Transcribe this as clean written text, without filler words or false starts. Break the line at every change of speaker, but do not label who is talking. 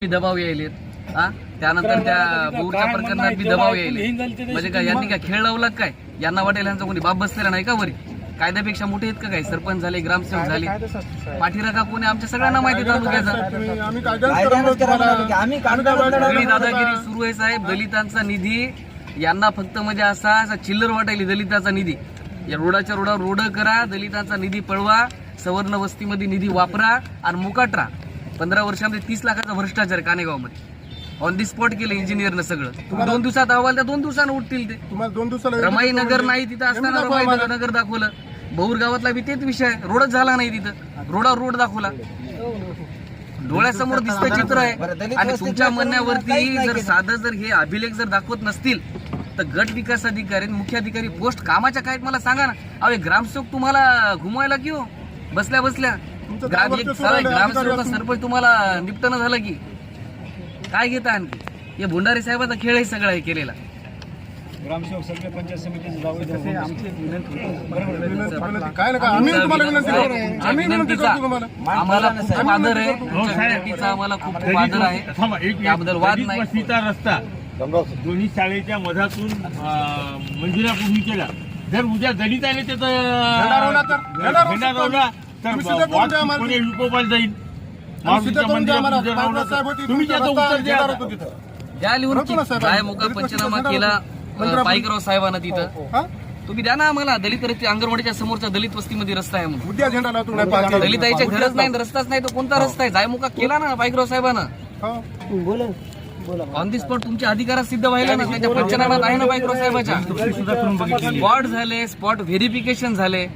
दबाव यायलेत त्यानंतर त्या बोरच्या प्रकरणात बी दबाव यायले म्हणजे काय यांनी काय खेळ लावला काय यांना वाटेल यांचा कोणी बाप बसलेला नाही का वरी कायद्यापेक्षा मोठे आहेत का काय सरपंच झाले ग्रामसेवक झाले पाठीराखा कोणी आमच्या सगळ्यांना माहिती तालुक्याचा दादागिरी सुरू आहे साहेब दलितांचा निधी यांना फक्त म्हणजे असा चिल्लर वाटायली दलितांचा निधी या रोडाच्या रोडावर रोड करा दलितांचा निधी पळवा सवर्ण वस्तीमध्ये निधी वापरा आणि मुकाट राहा 15 वर्षांमध्ये 30 लाखाचा भ्रष्टाचार कानेगावमध्ये ऑन दी स्पॉट केलं इंजिनियरनं सगळं 2 दिवसात अहवाल त्या 2 दिवसांना उठतील ते रमाई नगर नाही तिथं असताना रमाई नगर दाखवलं बहुर गावातला बी तेच विषय रोडच झाला नाही तिथं रोडावर रोड दाखवला डोळ्यासमोर दिसतं चित्र आहे आणि तुमच्या म्हणण्यावरती जर साधं जर हे अभिलेख जर दाखवत नसतील तर गट विकास अधिकारी मुख्याधिकारी पोस्ट कामाच्या काय मला सांगा ना अरे ग्रामसेवक तुम्हाला घुमवायला की हो बसल्या बसल्या ग्रामसेवक सरपंच तुम्हाला निपटणं झालं की काय घेता आणखी हे भुंडारे साहेबाचा खेळ आहे सगळा हे केलेला
ग्रामसेवक सगळे पंचायत समितीचे
आम्हाला खूप आदर आहे विनंतीचा आम्हाला खूप आदर आहे त्याबद्दल वाद नाही
रस्ता दोन्ही शाळेच्या मधातून मंजुरापूर्वी केला जर उद्या दलित आले त्याचा विकोपाला जाईल तुम्ही त्याचं उत्तर
द्या लिहून काय मोका पंचनामा केला पाईकराव साहेबांना तिथं तुम्ही द्या ना आम्हाला दलित अंगणवाडीच्या समोरच्या दलित वस्तीमध्ये रस्ता आहे म्हणून दलिताईच्या घरच नाही रस्ताच नाही तर कोणता रस्ता आहे जायमुका केला ना पाईकराव साहेबांना ऑन दी स्पॉट तुमच्या अधिकारात सिद्ध व्हायला ना त्याच्या पंचनाम्यात आहे ना पाईकराव साहेबाच्या स्पॉट झाले स्पॉट व्हेरिफिकेशन झाले